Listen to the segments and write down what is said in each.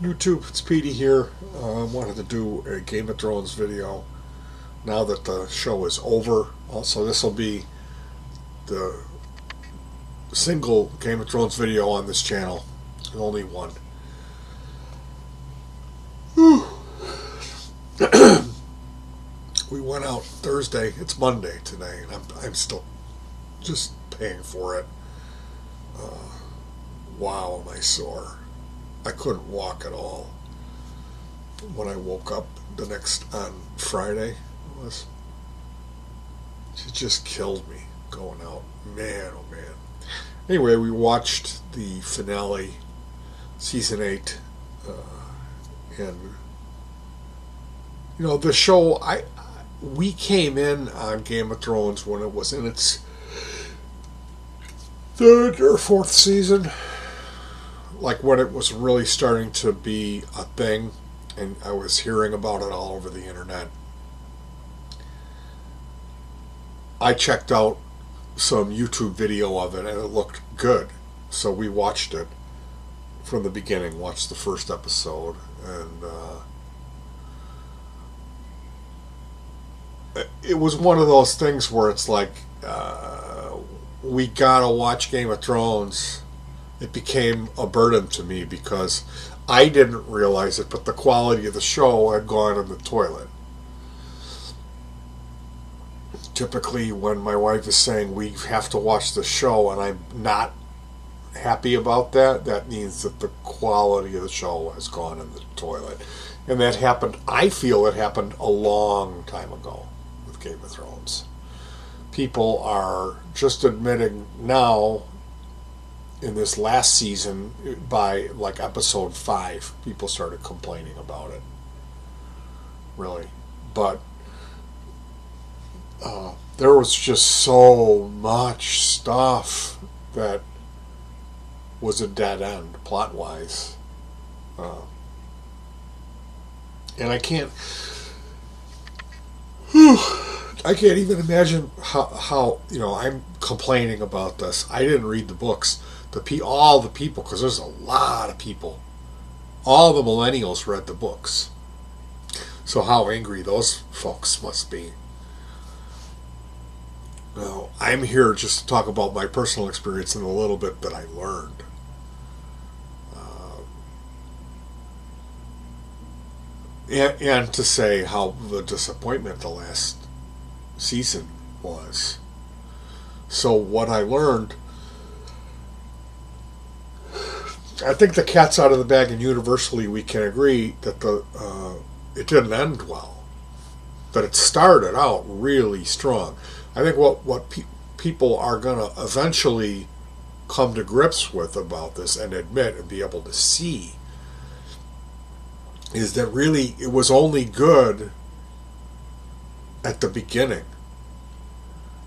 YouTube, it's Petey here. I wanted to do a Game of Thrones video now that the show is over. Also, this will be the single Game of Thrones video on this channel. Only one. We went out Thursday. It's Monday today, and I'm still just paying for it. Wow, am I sore. I couldn't walk at all when I woke up the next on Friday. It just killed me going out. Man, oh man. Anyway, we watched the finale, season 8, and the show. We came in on Game of Thrones when it was in its third or fourth season, like when it was really starting to be a thing, and I was hearing about it all over the internet. I checked out some YouTube video of it and it looked good, so we watched it from the beginning, watched the first episode, and it was one of those things where it's like, we gotta watch Game of Thrones. It became a burden to me because I didn't realize it, but the quality of the show had gone in the toilet. Typically, when my wife is saying we have to watch the show and I'm not happy about that, that means that the quality of the show has gone in the toilet. And that happened, I feel it happened a long time ago with Game of Thrones. People are just admitting now, in this last season, by like episode 5, people started complaining about it. Really. But there was just so much stuff that was a dead end, plot-wise. And I can't even imagine how I'm complaining about this. I didn't read the books. All the people, because there's a lot of people, all the millennials read the books. So how angry those folks must be. Now, I'm here just to talk about my personal experience and a little bit that I learned. And to say how the disappointment the last season was. So what I learned, I think the cat's out of the bag, and universally we can agree that it didn't end well. That it started out really strong. I think what people are going to eventually come to grips with about this and admit and be able to see is that really it was only good at the beginning.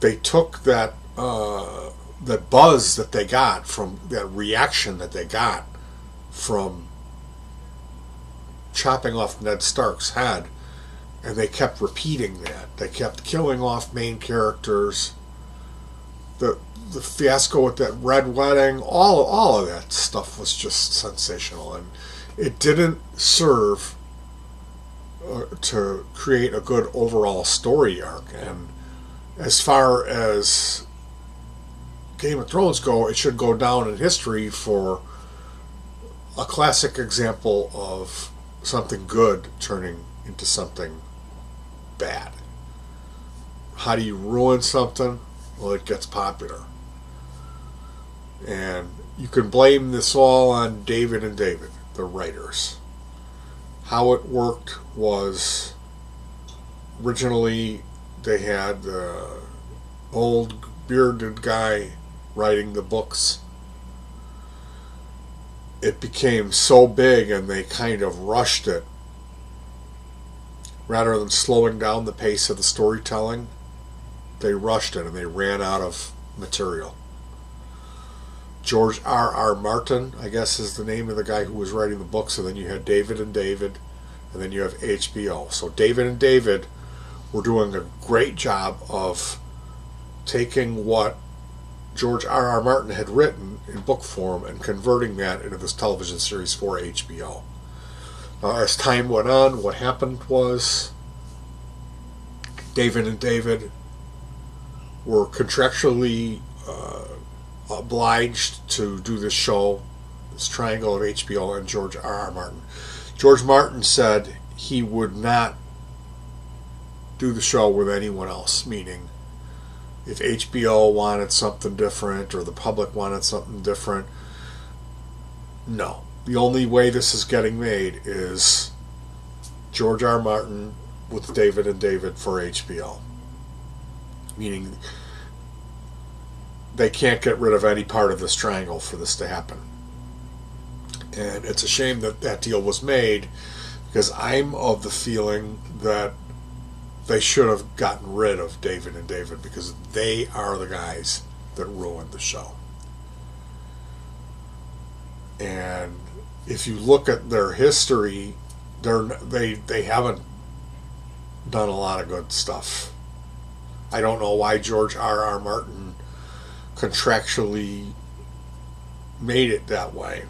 They took that buzz that they got from that reaction that they got from chopping off Ned Stark's head, and they kept repeating that. They kept killing off main characters. The fiasco with that red wedding, all of that stuff was just sensational, and it didn't serve to create a good overall story arc. And as far as Game of Thrones go, it should go down in history for a classic example of something good turning into something bad. How do you ruin something? Well, it gets popular. And you can blame this all on David and David, the writers. How it worked was, originally they had the old bearded guy writing the books. It became so big and they kind of rushed it. Rather than slowing down the pace of the storytelling, they rushed it and they ran out of material. George R.R. Martin, I guess, is the name of the guy who was writing the books, and then you had David and David, and then you have HBO. So David and David were doing a great job of taking what George R. R. Martin had written in book form and converting that into this television series for HBO. As time went on, what happened was David and David were contractually obliged to do this show, this triangle of HBO and George R.R. Martin. George Martin said he would not do the show with anyone else, meaning if HBO wanted something different or the public wanted something different, no. The only way this is getting made is George R. Martin with David and David for HBO. Meaning they can't get rid of any part of this triangle for this to happen. And it's a shame that that deal was made, because I'm of the feeling that they should have gotten rid of David and David, because they are the guys that ruined the show. And if you look at their history, they haven't done a lot of good stuff. I don't know why George R.R. Martin contractually made it that way,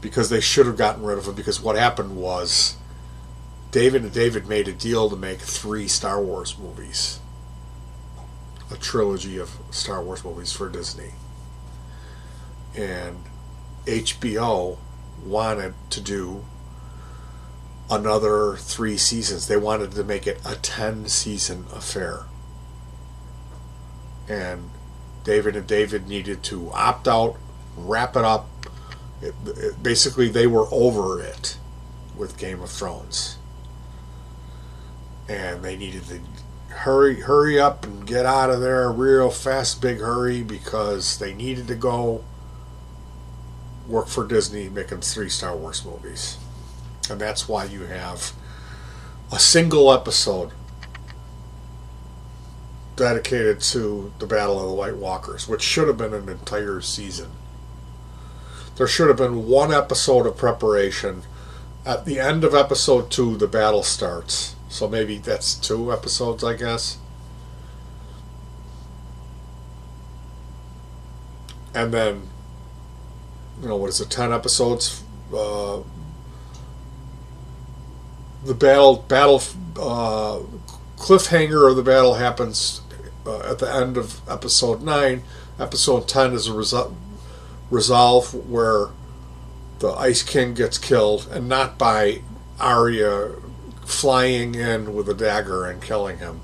because they should have gotten rid of him. Because what happened was David and David made a deal to make 3 Star Wars movies, a trilogy of Star Wars movies for Disney, and HBO wanted to do another 3 seasons. They wanted to make it a 10-season affair. And David and David needed to opt out, wrap it up. Basically, they were over it with Game of Thrones. And they needed to hurry up and get out of there real fast, big hurry, because they needed to go work for Disney making 3 Star Wars movies. And that's why you have a single episode dedicated to the Battle of the White Walkers, which should have been an entire season. There should have been 1 episode of preparation. At the end of episode 2, the battle starts. So maybe that's 2 episodes, I guess. And then, what is it, 10 episodes? The battle cliffhanger of the battle happens at the end of episode 9. Episode 10 is a resolve where the Ice King gets killed, and not by Arya flying in with a dagger and killing him,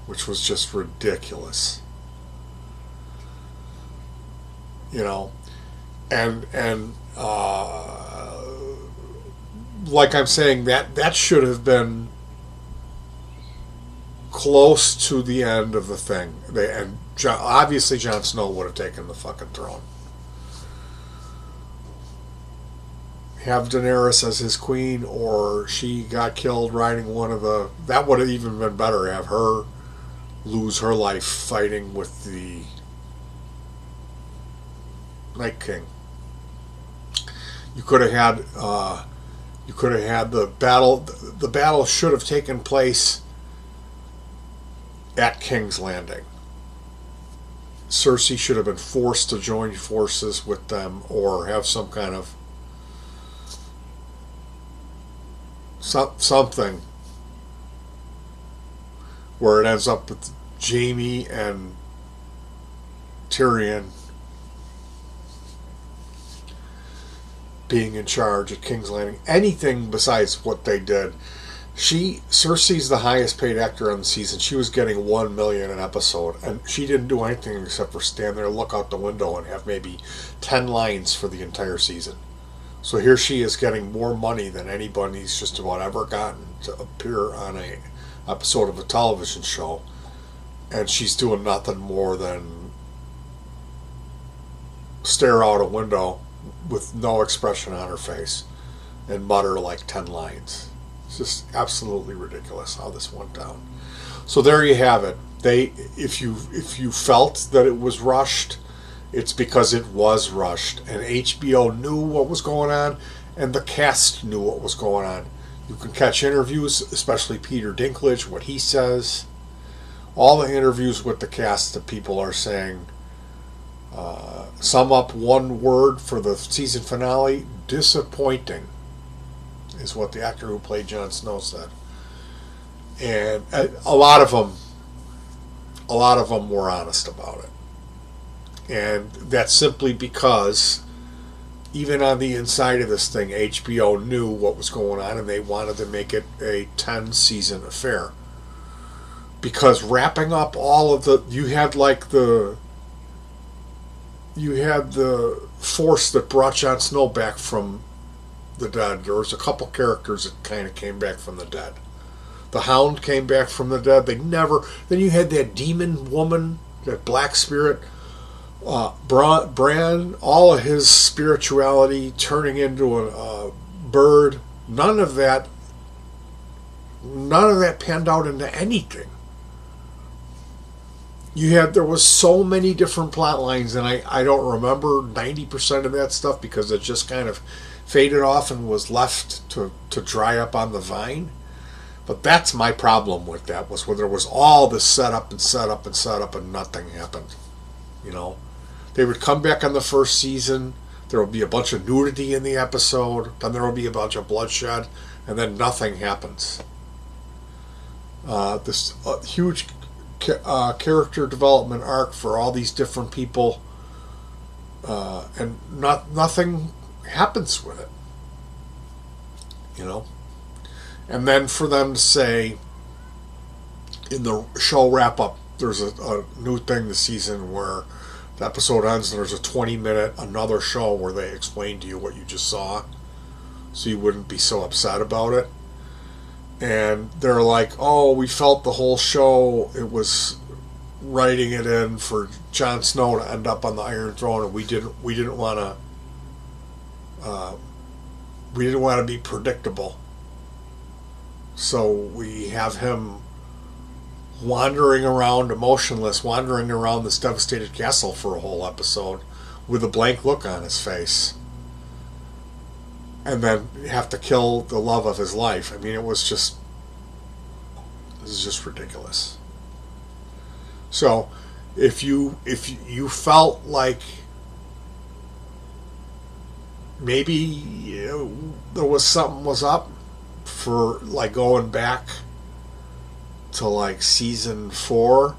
which was just ridiculous. And like I'm saying, that should have been close to the end of the thing. Obviously Jon Snow would have taken the fucking throne. Have Daenerys as his queen, or she got killed riding one of the... That would have even been better, have her lose her life fighting with the Night King. You could have had the battle. The battle should have taken place at King's Landing. Cersei should have been forced to join forces with them, or have some kind of something where it ends up with Jaime and Tyrion being in charge at King's Landing. Anything besides what they did. Cersei's the highest paid actor on the season. She was getting $1 million an episode, and she didn't do anything except for stand there, look out the window, and have maybe 10 lines for the entire season. So here she is getting more money than anybody's just about ever gotten to appear on a episode of a television show, and she's doing nothing more than stare out a window with no expression on her face and mutter like 10 lines. It's just absolutely ridiculous how this went down. So there you have it. If you felt that it was rushed, it's because it was rushed, and HBO knew what was going on, and the cast knew what was going on. You can catch interviews, especially Peter Dinklage, what he says. All the interviews with the cast that people are saying, sum up one word for the season finale: disappointing, is what the actor who played Jon Snow said. And a lot of them were honest about it. And that's simply because even on the inside of this thing, HBO knew what was going on and they wanted to make it a 10-season affair. Because wrapping up all of you had the force that brought Jon Snow back from the dead. There was a couple characters that kind of came back from the dead. The Hound came back from the dead. Then you had that demon woman, that black spirit, Bran, all of his spirituality turning into a bird. None of that panned out into anything. There was so many different plot lines, and I don't remember 90% of that stuff because it just kind of faded off and was left to dry up on the vine. But that's my problem with that, was where there was all this setup and setup and setup and nothing happened. They would come back on the first season, there would be a bunch of nudity in the episode, then there would be a bunch of bloodshed, and then nothing happens. This huge character development arc for all these different people, and nothing happens with it. And then for them to say in the show wrap up, there's a new thing this season where the episode ends and there's a 20-minute another show where they explain to you what you just saw, so you wouldn't be so upset about it. And they're like, oh, we felt the whole show, it was writing it in for Jon Snow to end up on the Iron Throne, and we didn't want to be predictable. So we have him wandering around emotionless, wandering around this devastated castle for a whole episode with a blank look on his face. And then have to kill the love of his life. I mean, this is just ridiculous. So if you felt like maybe there was something was up for going back to season 4,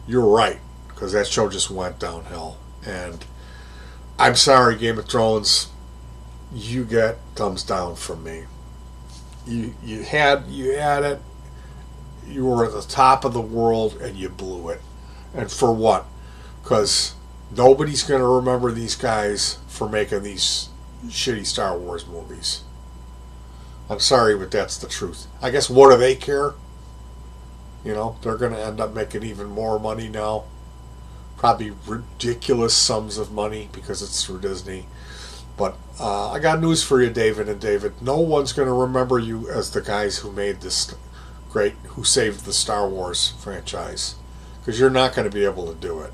you're right, because that show just went downhill. And I'm sorry, Game of Thrones, you get thumbs down from me. You had it. You were at the top of the world and you blew it. And for what? Because nobody's going to remember these guys for making these shitty Star Wars movies. I'm sorry, but that's the truth. I guess what do they care? They're going to end up making even more money now. Probably ridiculous sums of money because it's through Disney. But I got news for you, David and David. No one's going to remember you as the guys who made this who saved the Star Wars franchise. Because you're not going to be able to do it.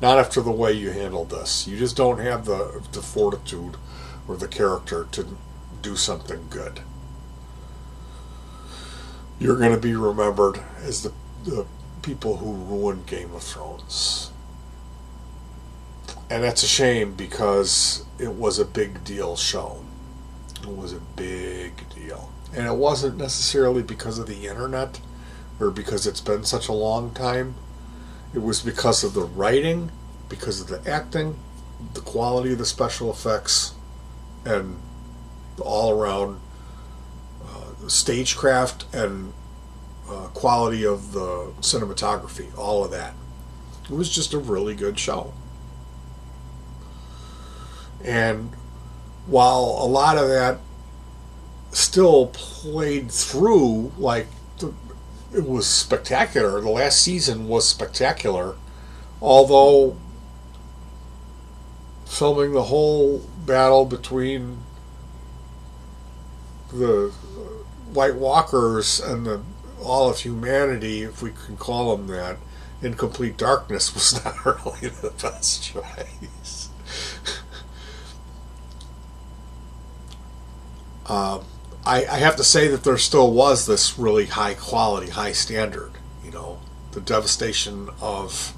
Not after the way you handled this. You just don't have the fortitude or the character to do something good. You're going to be remembered as the people who ruined Game of Thrones. And that's a shame because it was a big deal show. It was a big deal. And it wasn't necessarily because of the internet or because it's been such a long time. It was because of the writing, because of the acting, the quality of the special effects, and the all-around stagecraft and quality of the cinematography, all of that. It was just a really good show. And while a lot of that still played through, it was spectacular. The last season was spectacular, although filming the whole battle between the White Walkers and all of humanity, if we can call them that, in complete darkness was not really the best choice. I have to say that there still was this really high quality, high standard. The devastation of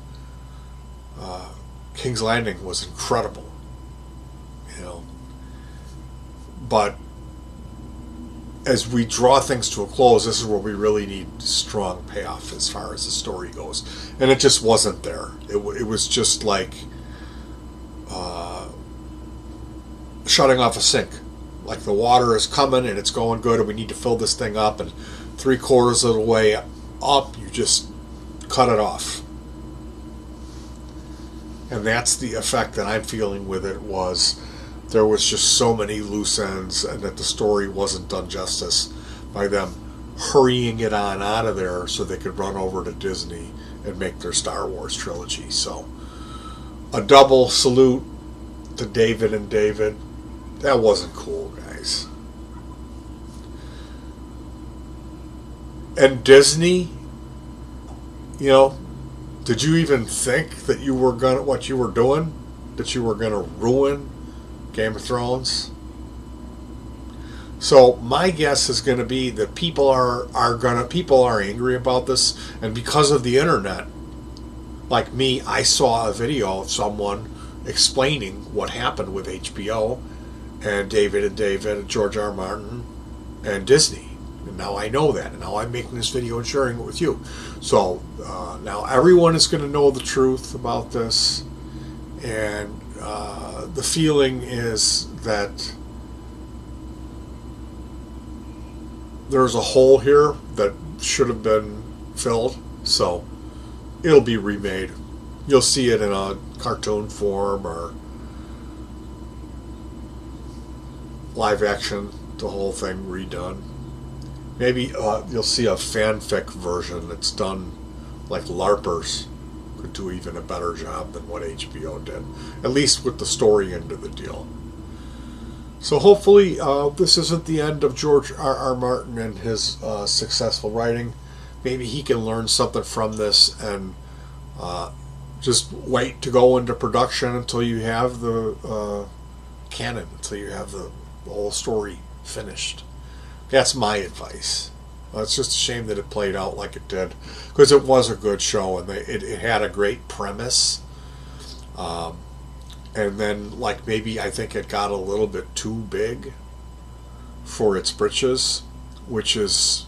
King's Landing was incredible. you know. But as we draw things to a close, this is where we really need strong payoff as far as the story goes. And it just wasn't there. It was just like shutting off a sink. Like the water is coming and it's going good and we need to fill this thing up, and 3/4 of the way up, you just cut it off. And that's the effect that I'm feeling with it. Was there was just so many loose ends, and that the story wasn't done justice by them hurrying it on out of there so they could run over to Disney and make their Star Wars trilogy. So a double salute to David and David. That wasn't cool, guys. And Disney, you know, did you even think that you were gonna, what you were doing, that you were gonna ruin Game of Thrones? So my guess is going to be that people are angry about this, and because of the internet, like me, I saw a video of someone explaining what happened with HBO and David and George R. R. Martin and Disney. And now I know that, and now I'm making this video and sharing it with you. So now everyone is going to know the truth about this, and the feeling is that there's a hole here that should have been filled, so it'll be remade. You'll see it in a cartoon form or live action, the whole thing redone. Maybe you'll see a fanfic version that's done like LARPers could do even a better job than what HBO did, at least with the story end of the deal. So hopefully this isn't the end of George R. R. Martin and his successful writing. Maybe he can learn something from this and just wait to go into production until you have the canon, until you have the whole story finished. That's my advice. It's just a shame that it played out like it did, because it was a good show and it had a great premise. And then, like, maybe I think it got a little bit too big for its britches, which is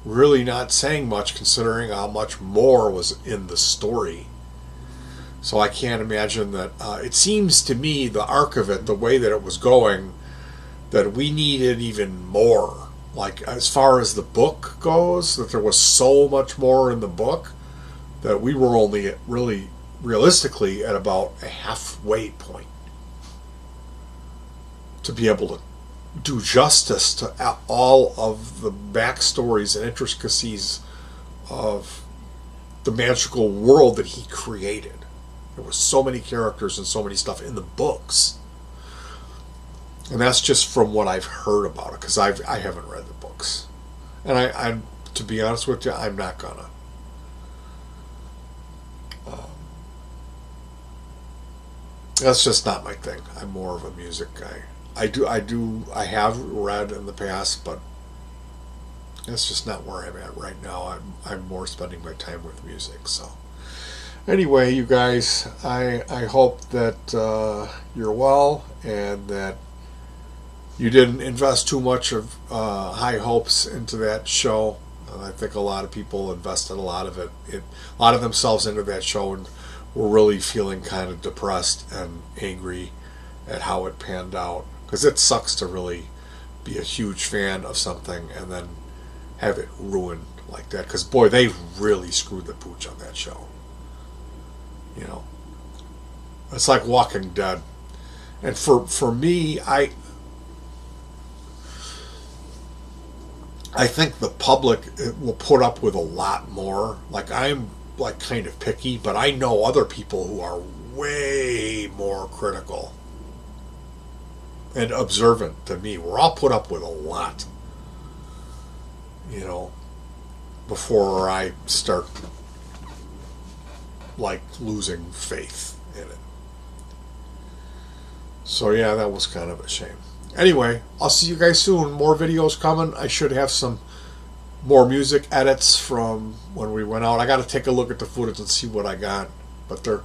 really not saying much considering how much more was in the story. So I can't imagine that. It seems to me, the arc of it, the way that it was going, that we needed even more. Like, as far as the book goes, that there was so much more in the book that we were only really realistically at about a halfway point to be able to do justice to all of the backstories and intricacies of the magical world that he created. There were so many characters and so many stuff in the books. And that's just from what I've heard about it, because I haven't read the books. And I'm, to be honest with you, I'm not gonna. That's just not my thing. I'm more of a music guy. I have read in the past, but that's just not where I'm at right now. I'm more spending my time with music. So anyway, you guys, I hope that you're well and that you didn't invest too much of high hopes into that show. I think a lot of people invested a lot of themselves into that show, and were really feeling kind of depressed and angry at how it panned out. Because it sucks to really be a huge fan of something and then have it ruined like that. Because boy, they really screwed the pooch on that show. You know, it's like Walking Dead. And for me, I think the public will put up with a lot more. Like, I'm like kind of picky, but I know other people who are way more critical and observant than me. We're all put up with a lot, you know, before I start like losing faith in it. So yeah, that was kind of a shame. Anyway, I'll see you guys soon. More videos coming. I should have some more music edits from when we went out. I got to take a look at the footage and see what I got, but there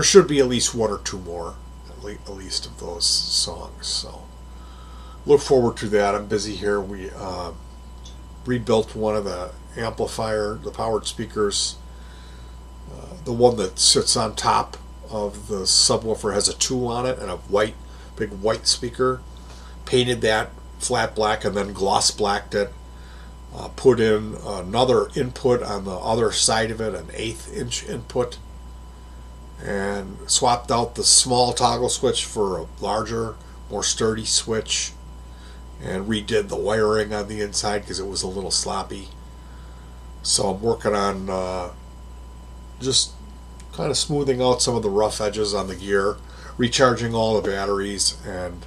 should be at least one or two more, at at least of those songs. So look forward to that. I'm busy here. We rebuilt one of the the powered speakers. The one that sits on top of the subwoofer has a 2 on it and a big white speaker. Painted that flat black and then gloss blacked it. Put in another input on the other side of it, an 1/8 inch input, and swapped out the small toggle switch for a larger, more sturdy switch, and redid the wiring on the inside because it was a little sloppy. So I'm working on just kind of smoothing out some of the rough edges on the gear, recharging all the batteries, and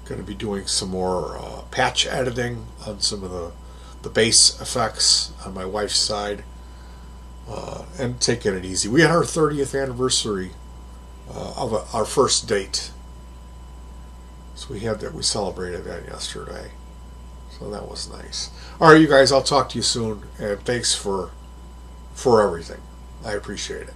going to be doing some more patch editing on some of the bass effects on my wife's side, and taking it easy. We had our 30th anniversary of our first date, so we celebrated that yesterday, so that was nice. All right, you guys, I'll talk to you soon, and thanks for everything. I appreciate it.